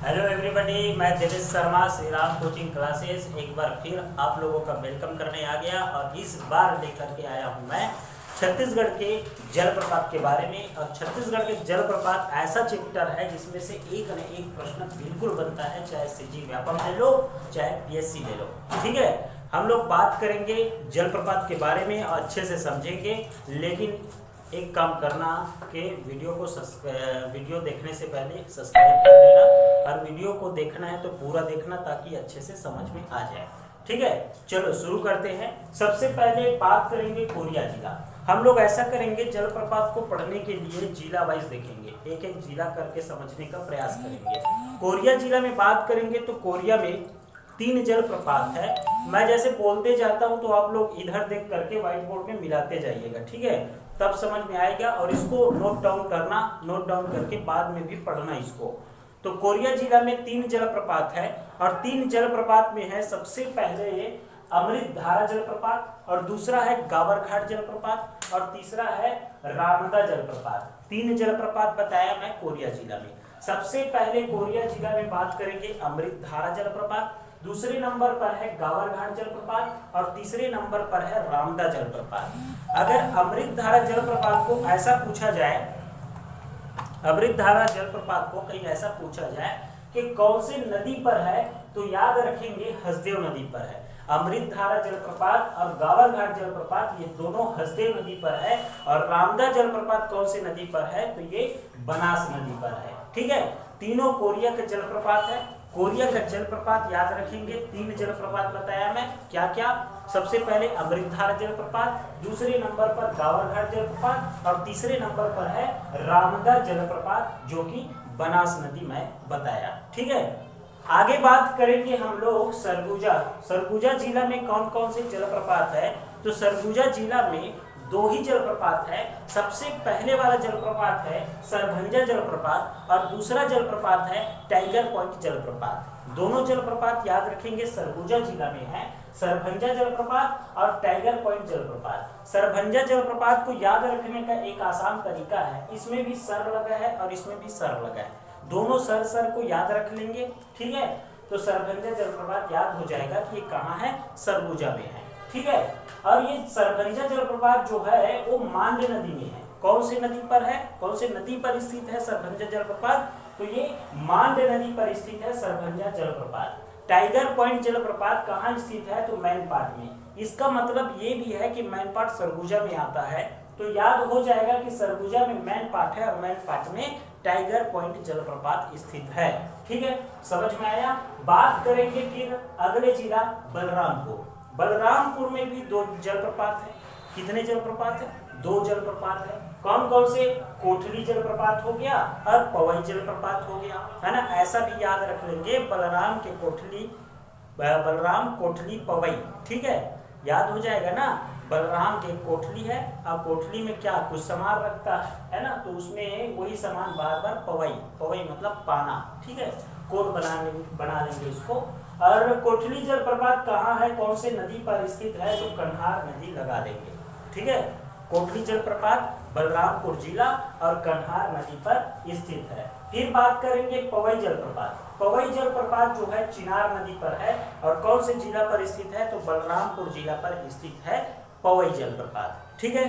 Hello everybody, मैं Devesh Sharma Shri Ram coaching classes एक बार फिर आप लोगों का वेलकम करने आ गया। और इस बार लेकर के आया हूं मैं छत्तीसगढ़ के जलप्रपात के बारे में। और छत्तीसगढ़ के जलप्रपात ऐसा चैप्टर है जिसमें से एक न एक प्रश्न बिल्कुल बनता है, चाहे सीजी व्यापम ले लो चाहे पीएससी ले लो। ठीक है, हम लोग बात करेंगे जलप्रपात के बारे में और अच्छे से समझेंगे। लेकिन एक काम करना कि वीडियो देखने से पहले सब्सक्राइब कर लेना, और वीडियो को देखना है तो पूरा देखना ताकि अच्छे से समझ में आ जाए। ठीक है, चलो शुरू करते हैं। सबसे पहले बात करेंगे कोरिया जिला। हम लोग ऐसा करेंगे, जलप्रपात को पढ़ने के लिए जिला वाइज देखेंगे, एक एक जिला करके समझने का प्रयास करेंगे। कोरिया जिला में बात करेंगे तो कोरिया में 3 जलप्रपात है। मैं जैसे बोलते जाता हूं तो आप लोग इधर देख करके व्हाइट बोर्ड में मिलाते जाइएगा, ठीक है, तब समझ में आएगा। और इसको नोट डाउन करना, नोट डाउन करके बाद में भी पढ़ना इसको। तो कोरिया जिला में 3 जलप्रपात है, और 3 जलप्रपात में है सबसे पहले ये अमृतधारा जलप्रपात, और दूसरा है गावरघाट जलप्रपात, और तीसरा है रामदा जलप्रपात। 3 जलप्रपात बताया मैं कोरिया जिला में। सबसे पहले कोरिया जिला में बात करेंगे अमृतधारा जलप्रपात, दूसरे नंबर पर है गावरघाट जलप्रपात, और तीसरे नंबर पर है रामदा जलप्रपात। अगर अमृतधारा जलप्रपात को ऐसा पूछा जाए, अमृतधारा जलप्रपात को कहीं ऐसा पूछा जाए कि कौन से नदी पर है, तो याद रखेंगे हसदेव नदी पर है। अमृतधारा जलप्रपात और गावरघाट जलप्रपात ये दोनों हसदेव नदी पर है, और रामदा जलप्रपात कौन से नदी पर है, तो ये बनास नदी पर है। ठीक है, तीनों कोरिया के जलप्रपात है। कोरिया का जलप्रपात याद रखेंगे, 3 जलप्रपात बताया मैं, क्या क्या। सबसे पहले अमृतधारा जलप्रपात, दूसरे नंबर पर गावरघाट जलप्रपात, और तीसरे नंबर पर है रामदा जलप्रपात जो कि बनास नदी में बताया। ठीक है, आगे बात करेंगे हम लोग सरगुजा। सरगुजा जिला में कौन कौन से जलप्रपात है, तो सरगुजा जिला में 2 ही जलप्रपात है। सबसे पहले वाला जलप्रपात है सरभंजा जलप्रपात, और दूसरा जलप्रपात है टाइगर पॉइंट जलप्रपात। दोनों जलप्रपात याद रखेंगे सरगुजा जिला में है, सरभंजा जलप्रपात और टाइगर पॉइंट जलप्रपात। सरभंजा जलप्रपात को याद रखने का एक आसान तरीका है, इसमें भी सर लगा है और इसमें भी सर लगा है, दोनों सर को याद रख लेंगे। ठीक है, तो सरभंजा जलप्रपात याद हो जाएगा कि ये कहाँ है, सरगुजा में है। ठीक है, और ये सरभंजा जलप्रपात जो है वो मांड नदी में है। कौन सी नदी पर है, कौन से नदी पर स्थित है सरभंजा जलप्रपात, तो ये मांड नदी पर स्थित है सरभंजा जलप्रपात। टाइगर पॉइंट जलप्रपात कहाँ स्थित है, तो मैनपाट में। इसका मतलब ये भी है कि मैनपाट सरगुजा में आता है, तो याद हो जाएगा कि सरगुजा में मैनपाट है और मैनपाट में टाइगर पॉइंट जलप्रपात स्थित है। ठीक है, समझ में आया। बात करेंगे फिर अगले जिला बलरामपुर। बलरामपुर में भी 2 जलप्रपात है। कितने जलप्रपात है, 2 जलप्रपात है। कौन कौन से, कोठली जलप्रपात हो गया और पवई जलप्रपात हो गया, है ना। ऐसा भी याद रख लेंगे, बलराम के कोठली, बलराम कोठली पवई। ठीक है, याद हो जाएगा ना। बलराम के कोठली है, और कोठली में क्या कुछ सामान रखता है ना, तो उसमें वही सामान बार बार पवई, पवई मतलब पाना। ठीक है, कोट बना लेंगे इसको। और कोठली जलप्रपात कहाँ है, कौन से नदी पर स्थित है, तो कन्हार नदी लगा देंगे। ठीक है, कोठली जलप्रपात बलरामपुर जिला और कन्हार नदी पर स्थित है। फिर बात करेंगे पवई जलप्रपात। पवई जलप्रपात जो है चिनार नदी पर है, और कौन से जिला पर स्थित है, तो बलरामपुर जिला पर स्थित है पवई जलप्रपात। ठीक है,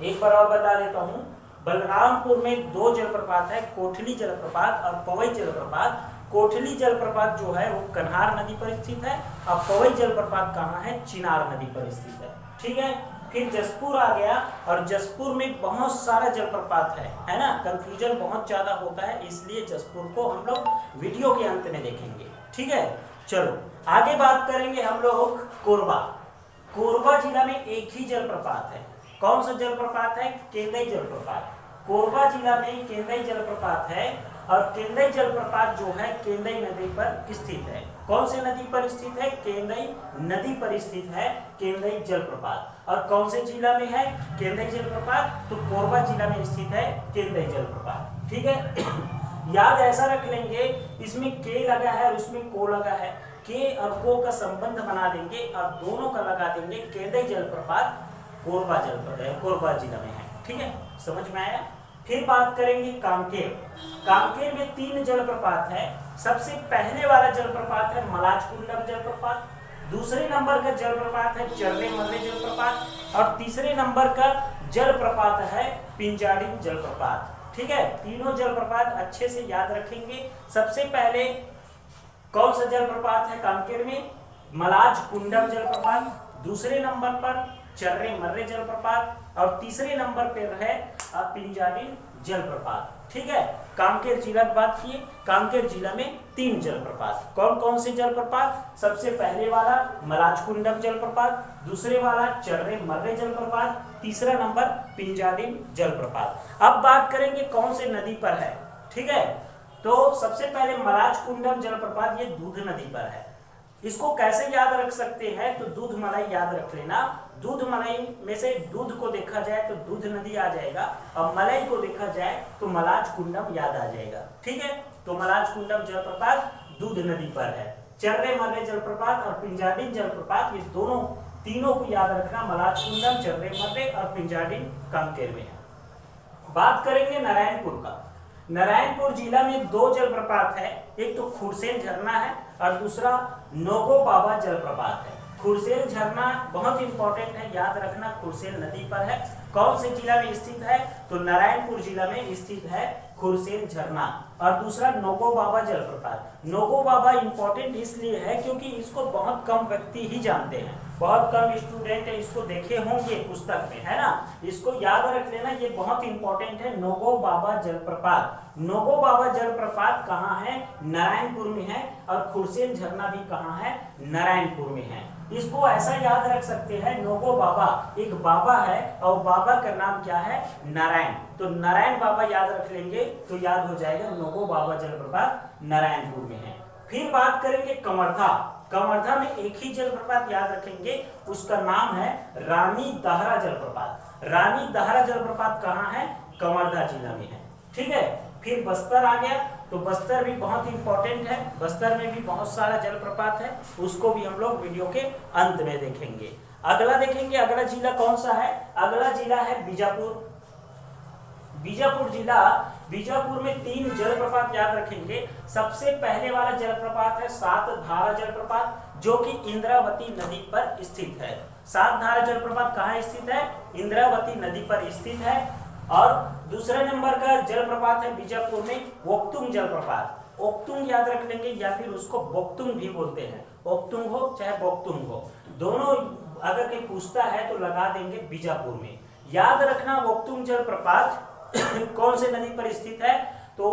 एक बार और बता देता हूँ, बलरामपुर में 2 जलप्रपात है, कोठली जलप्रपात और पवई जलप्रपात। कोठली जलप्रपात जो है वो कन्हार नदी पर स्थित है, और पवई जलप्रपात कहाँ है, चिनार नदी पर स्थित है। ठीक है, फिर जसपुर आ गया, और जसपुर में बहुत सारा जलप्रपात है ना, कंफ्यूजन बहुत ज्यादा होता है, इसलिए जसपुर को हम लोग वीडियो के अंत में देखेंगे। ठीक है, चलो आगे बात करेंगे हम लोग कोरबा। कोरबा जिला में एक ही जलप्रपात है। कौन सा जलप्रपात है, केंदई जलप्रपात। कोरबा जिला में केंदई जलप्रपात है, और केंदई जलप्रपात जो है केंदई नदी पर स्थित है। कौन से नदी पर स्थित है, केंदई नदी पर स्थित है केंदई जलप्रपात। और कौन से जिला में है केंदई जलप्रपात, तो कोरबा जिला में स्थित है केंदई जलप्रपात। ठीक है, याद ऐसा रख लेंगे, इसमें के लगा है और उसमें को लगा है, के और को का संबंध बना देंगे और दोनों का लगा देंगे। केंदई जलप्रपात कोरबा जिला में है। ठीक है, समझ में आया। फिर बात करेंगे कांकेर। कांकेर में 3 जलप्रपात है। सबसे पहले वाला जलप्रपात है मलाजकुंडम जलप्रपात, दूसरे नंबर का जलप्रपात है चर्रे मर्रे जलप्रपात और तीसरे नंबर का जलप्रपात है पिंजाडिन जलप्रपात। ठीक है, तीनों जलप्रपात अच्छे से याद रखेंगे। सबसे पहले कौन सा जलप्रपात है कांकेर में? मलाजकुंडम जलप्रपात, दूसरे नंबर पर चर्रे मर्रे जलप्रपात और तीसरे नंबर पर है पिंजाडिन जलप्रपात। ठीक है, कांकेर जिला की बात किए, कांकेर जिला में 3 जलप्रपात। कौन कौन से जलप्रपात? सबसे पहले वाला मलाजकुंडम जलप्रपात, दूसरे वाला चर्रे मर्रे जलप्रपात, तीसरा नंबर पिंजाडिन जलप्रपात। अब बात करेंगे कौन से नदी पर है। ठीक है, तो सबसे पहले मलाजकुंडम जलप्रपात ये दूध नदी पर है। इसको कैसे याद रख सकते हैं? तो दूध मलाई याद रख लेना। दूध मलाई में से दूध को देखा जाए तो दूध नदी आ जाएगा और मलाई को देखा जाए तो मलाजकुंडम याद आ जाएगा। ठीक है, तो मलाजकुंडम जलप्रपात दूध नदी पर है। चर्रे मर्रे जलप्रपात और पिंजाडिन जलप्रपात ये दोनों तीनों को याद रखना। मलाजकुंडम, चर्रे मर्रे और पिंजाडिन कांकेर में है। बात करेंगे नारायणपुर का। नारायणपुर जिला में 2 जलप्रपात है, एक तो खुरसेन झरना है और दूसरा नोगो बाबा जलप्रपात है। खुरसेन झरना बहुत इंपॉर्टेंट है, याद रखना, खुरसेन नदी पर है। कौन से जिला में स्थित है? तो नारायणपुर जिला में स्थित है खुरसेन झरना। और दूसरा नोगो बाबा जलप्रपात। नोगो बाबा इंपॉर्टेंट इसलिए है क्योंकि इसको बहुत कम व्यक्ति ही जानते हैं, बहुत कम स्टूडेंट इसको देखे होंगे पुस्तक में, है ना। इसको याद रख लेना, ये बहुत इंपॉर्टेंट है। नोगो बाबा जलप्रपात, नोगो बाबा जलप्रपात कहाँ है? नारायणपुर में है। और खुरसेन झरना भी कहाँ है? नारायणपुर में है। इसको ऐसा याद रख सकते हैं, नोगो बाबा एक बाबा है और बाबा का नाम क्या है? नारायण। तो नारायण बाबा याद रख लेंगे तो याद हो जाएगा नोगो बाबा जलप्रपात नारायणपुर में है। फिर बात करेंगे कवर्धा। कवर्धा में एक ही जलप्रपात याद रखेंगे, उसका नाम है रानी दहरा जलप्रपात। रानी दहरा जलप्रपात कहाँ है? कवर्धा जिला में है। ठीक है, फिर बस्तर आ गया, तो बस्तर भी बहुत इंपॉर्टेंट है। बस्तर में भी बहुत सारा जलप्रपात है, उसको भी हम लोग वीडियो के अंत में देखेंगे। अगला देखेंगे, अगला जिला कौन सा है? अगला जिला है बीजापुर। बीजापुर जिला, बीजापुर में 3 जलप्रपात याद रखेंगे। सबसे पहले वाला जलप्रपात है सात धारा जलप्रपात, जो कि इंद्रावती नदी पर स्थित है। सात धारा जलप्रपात कहाँ स्थित है? इंद्रावती नदी पर स्थित है। और दूसरे नंबर का जलप्रपात है बीजापुर में ओक्तुंग जलप्रपात। ओक्तुंग याद रख लेंगे या फिर उसको बोक्तुंग भी बोलते हैं। ओक्तुंग हो चाहे बोक्तुंग हो, दोनों अगर कोई पूछता है तो लगा देंगे बीजापुर में। याद रखना ओक्तुंग जलप्रपात कौन से नदी पर स्थित है? तो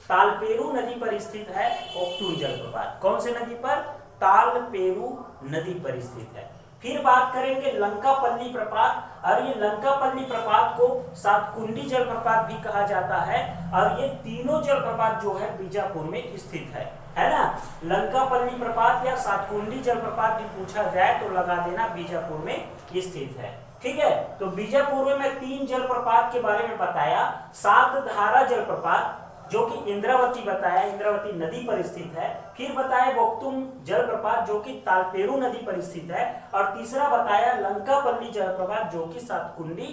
तालपेरू नदी पर स्थित है ओक्तुंग जलप्रपात। कौन से नदी पर? तालपेरू नदी पर स्थित है। फिर बात करेंगे लंकापल्ली प्रपात। और ये लंकापल्ली प्रपात को सातकुंडी जलप्रपात भी कहा जाता है। और ये तीनों जलप्रपात जो है बीजापुर में स्थित है ना। लंकापल्ली प्रपात या सातकुंडी जलप्रपात भी पूछा जाए तो लगा देना बीजापुर में स्थित है। ठीक है, तो बीजापुर में मैं 3 जलप्रपात के बारे में बताया। सात धारा जलप्रपात जो कि इंद्रावती बताया, इंद्रावती नदी पर स्थित है। फिर बताया बोक्तुंग जलप्रपात जो कि तालपेरू नदी पर स्थित है। और तीसरा बताया लंकापल्ली जलप्रपात जो कि सातकुंडी,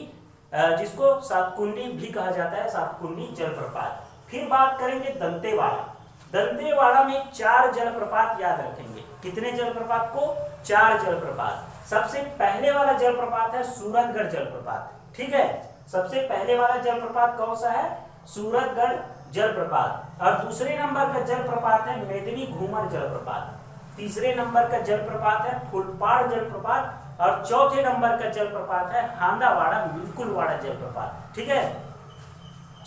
जिसको सातकुंडी भी कहा जाता है, सातकुंडी जलप्रपात। फिर बात करेंगे दंतेवाड़ा। दंतेवाड़ा में 4 जलप्रपात याद रखेंगे। कितने जलप्रपात को? 4 जलप्रपात। सबसे पहले वाला जलप्रपात है सूरतगढ़ जलप्रपात। ठीक है, सबसे पहले वाला जलप्रपात कौन सा है? सूरतगढ़ जलप्रपात। और दूसरे नंबर का जलप्रपात है मेदिनी घूमर जलप्रपात। तीसरे नंबर का जलप्रपात है फुलपाड़ जलप्रपात। और चौथे नंबर का जलप्रपात है हांदावाड़ा मिलकुलवाड़ा जलप्रपात। ठीक है,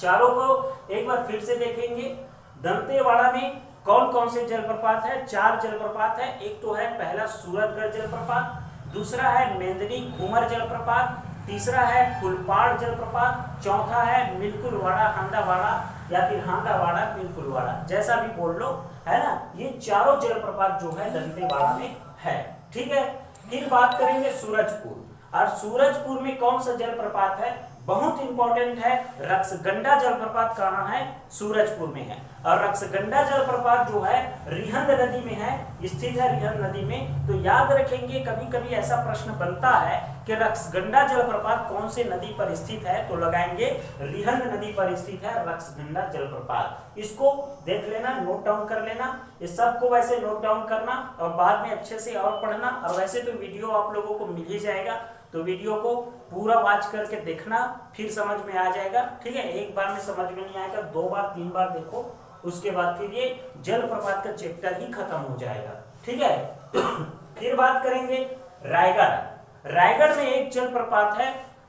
चारों को एक बार फिर से देखेंगे। दंतेवाड़ा में कौन कौन से जलप्रपात है? 4 जलप्रपात है। एक तो है पहला सूरतगढ़ जलप्रपात, दूसरा है मेदिनी घूमर जलप्रपात, तीसरा है फुलपाड़ जलप्रपात, चौथा है मिलकुलवाड़ा हांदावाड़ा या फिर हांदावाड़ा मिलकुलवाड़ा, जैसा भी बोल लो, है ना। ये चारों जलप्रपात जो है दंतेवाड़ा में है। ठीक है, फिर बात करेंगे सूरजपुर। और सूरजपुर में कौन सा जलप्रपात है? बहुत इंपॉर्टेंट है। रक्सगंडा जलप्रपात कहाँ है? सूरजपुर में है। और रक्सगंडा जलप्रपात जो है रिहंद नदी में है, स्थित है रिहंद नदी में। तो याद रखेंगे, कभी कभी ऐसा प्रश्न बनता है कि रक्सगंडा जलप्रपात कौन से नदी पर स्थित है, तो लगाएंगे रिहंद नदी पर स्थित है रक्सगंडा जलप्रपात। इसको देख लेना, नोट डाउन कर लेना, इस सब को वैसे नोट डाउन करना और बाद में अच्छे से और पढ़ना। और वैसे तो वीडियो आप लोगों को मिल ही जाएगा, तो वीडियो को पूरा वॉच करके देखना, फिर समझ में आ जाएगा। ठीक है, एक बार में समझ में नहीं आएगा, 2 बार 3 बार देखो, उसके बाद फिर ये जलप्रपात का चैप्टर ही खत्म हो जाएगा। ठीक है, फिर बात करेंगे रायगढ़। रायगढ़ में एक जलप्रपात है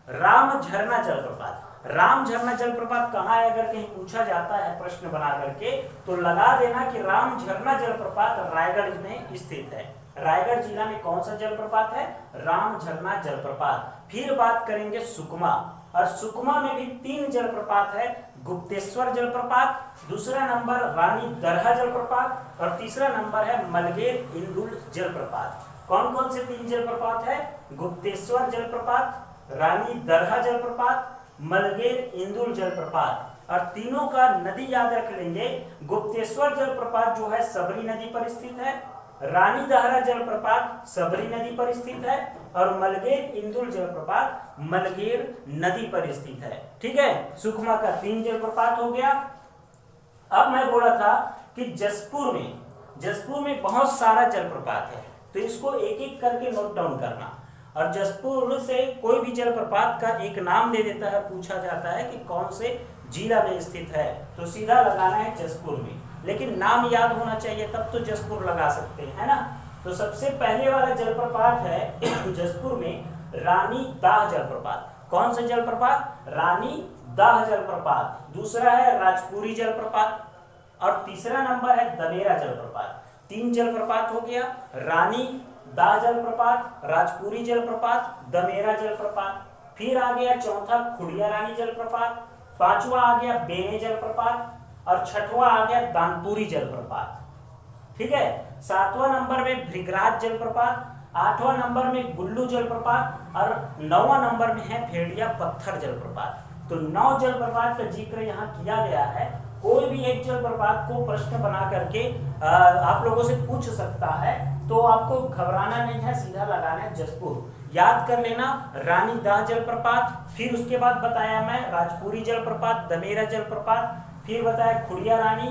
राम झरना जलप्रपात। राम झरना जलप्रपात कहाँ है, अगर कहीं पूछा जाता है प्रश्न बना करके, तो लगा देना कि राम झरना जलप्रपात रायगढ़ में स्थित है। रायगढ़ जिला में कौन सा जलप्रपात है, राम झरना जलप्रपात। फिर बात करेंगे सुकमा, और सुकमा में भी 3 जलप्रपात है, गुप्तेश्वर जलप्रपात, दूसरा नंबर रानी दरहा जलप्रपात, और तीसरा नंबर है मलगेर इंदुल जलप्रपात। कौन कौन से 3 जलप्रपात है, गुप्तेश्वर जलप्रपात, रानी दरहा जलप्रपात, मलगेर इंदुल जलप्रपात। और तीनों का नदी याद रख लेंगे। गुप्तेश्वर जलप्रपात जो है सबरी नदी पर स्थित है, रानी दहरा जलप्रपात सबरी नदी पर स्थित है, और मलगेर इंदुल जलप्रपात मलगेर नदी पर स्थित है। ठीक है, सुकमा का 3 जलप्रपात हो गया। अब मैं बोला था कि जसपुर में बहुत सारा जलप्रपात है, तो इसको एक एक करके नोट डाउन करना। और जसपुर से कोई भी जलप्रपात का एक नाम दे देता है, पूछा जाता है कि कौन से जिला में स्थित है, तो सीधा लगाना है जसपुर में, लेकिन नाम याद होना चाहिए, तब तो जसपुर लगा सकते हैं, है ना। तो सबसे पहले वाला जलप्रपात है जसपुर में रानी दाह जलप्रपात। कौन सा जलप्रपात, रानी दाह जलप्रपात। दूसरा है राजपुरी जलप्रपात, और तीसरा नंबर है दमेरा जलप्रपात। 3 जलप्रपात हो गया, रानी दाह जलप्रपात, राजपुरी जलप्रपात, दमेरा जलप्रपात। फिर आ गया चौथा खुड़िया रानी जलप्रपात, 5वां आ गया बेने जलप्रपात, और 6वां आ गया दानपुरी जलप्रपात। ठीक है, 7वां नंबर में भृगराज जलप्रपात, 8वां नंबर में गुल्लू जलप्रपात, और 9वां नंबर में है भेड़िया पत्थर जलप्रपात। तो 9 जलप्रपात का जिक्र यहाँ किया गया है। कोई भी एक जलप्रपात को प्रश्न बना करके आप लोगों से पूछ सकता है, तो आपको घबराना नहीं है, सीधा लगाना है जसपुर। याद कर लेना रानी दाह जलप्रपात, फिर उसके बाद बताया मैं राजपुरी जलप्रपात, दमेरा जलप्रपात, फिर बताया खुड़िया रानी,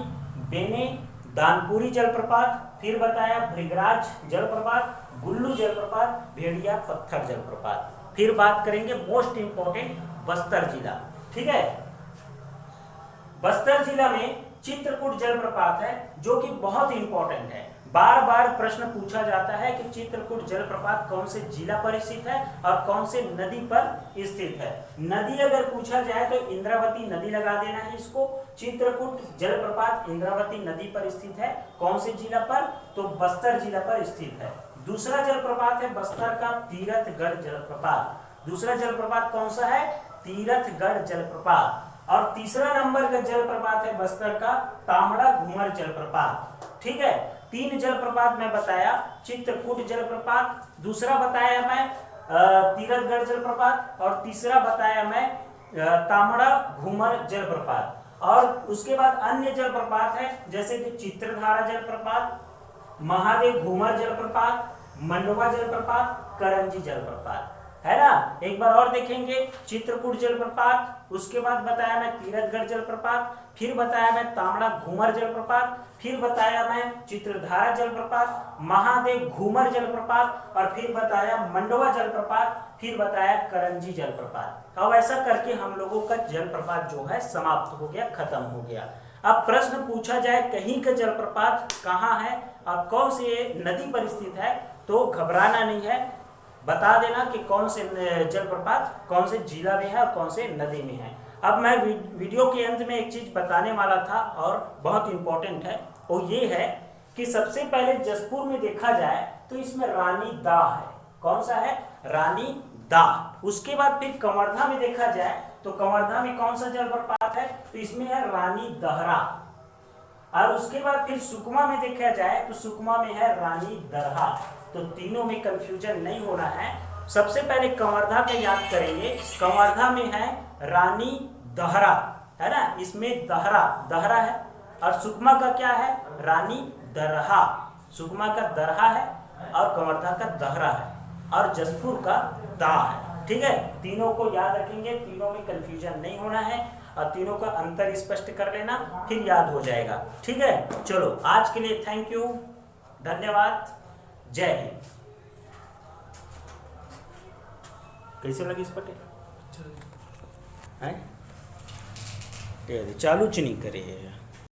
बेने, दानपुरी जलप्रपात, फिर बताया भृगराज जलप्रपात, गुल्लू जलप्रपात, भेड़िया पत्थर जलप्रपात। फिर बात करेंगे मोस्ट इंपोर्टेंट बस्तर जिला। ठीक है, बस्तर जिला में चित्रकूट जलप्रपात है, जो कि बहुत इंपॉर्टेंट है। बार बार प्रश्न पूछा जाता है कि चित्रकूट जलप्रपात कौन से जिला पर स्थित है और कौन से नदी पर स्थित है। नदी अगर पूछा जाए तो इंद्रावती नदी लगा देना है इसको। चित्रकूट जलप्रपात इंद्रावती नदी पर स्थित है, कौन से जिला पर, तो बस्तर जिला पर स्थित है। दूसरा जलप्रपात है बस्तर का तीरथगढ़ जलप्रपात। दूसरा जलप्रपात कौन सा है, तीरथगढ़ जलप्रपात। और तीसरा नंबर का जलप्रपात है बस्तर का तामड़ा घूमर जलप्रपात। ठीक है, 3 जलप्रपात मैं बताया, चित्रकूट जलप्रपात, दूसरा बताया मैं तीरथगढ़ जलप्रपात, और तीसरा बताया मैं तामड़ा घूमर जलप्रपात। और उसके बाद अन्य जलप्रपात है, जैसे कि चित्रधारा जलप्रपात, महादेव घूमर जलप्रपात, मंडवा जलप्रपात, करंजी जलप्रपात, है ना। एक बार और देखेंगे, चित्रकूट जलप्रपात, उसके बाद बताया मैं तीरथगढ़ जलप्रपात, फिर बताया मैं तामड़ा घूमर जलप्रपात, फिर बताया मैं चित्रधारा जलप्रपात, महादेव घूमर जलप्रपात, और फिर बताया मंडवा जलप्रपात, फिर बताया करंजी जलप्रपात। अब ऐसा करके हम लोगों का जलप्रपात जो है समाप्त हो गया, खत्म हो गया। अब प्रश्न पूछा जाए कहीं का जलप्रपात कहाँ है और कौन से नदी पर स्थित है, तो घबराना नहीं है, बता देना कि कौन से जलप्रपात कौन से जिला में है और कौन से नदी में है। अब मैं वीडियो के अंत में एक चीज बताने वाला था और बहुत इंपॉर्टेंट है, वो ये है कि सबसे पहले जसपुर में देखा जाए तो इसमें रानी दाह है। कौन सा है, रानी दाह। उसके बाद फिर कवर्धा में देखा जाए तो कवर्धा में कौन सा जलप्रपात है, तो इसमें है रानी दहरा। और उसके बाद फिर सुकमा में देखा जाए तो सुकमा में है रानी दरहा। तो तीनों में कंफ्यूजन नहीं होना है। सबसे पहले कवर्धा का याद करेंगे, कवर्धा में है रानी दहरा, है ना, इसमें दहरा है। और सुकमा का क्या है, रानी दरहा। सुकमा का दरहा है और कवर्धा का दहरा है। और जसपुर का दा है। ठीक है, तीनों को याद रखेंगे, तीनों में कंफ्यूजन नहीं होना है और तीनों का अंतर स्पष्ट कर लेना, फिर याद हो जाएगा। ठीक है, चलो आज के लिए थैंक यू, धन्यवाद, जय हिंद। कैसे लगी इस पटेल हैं? चालू च नहीं करे।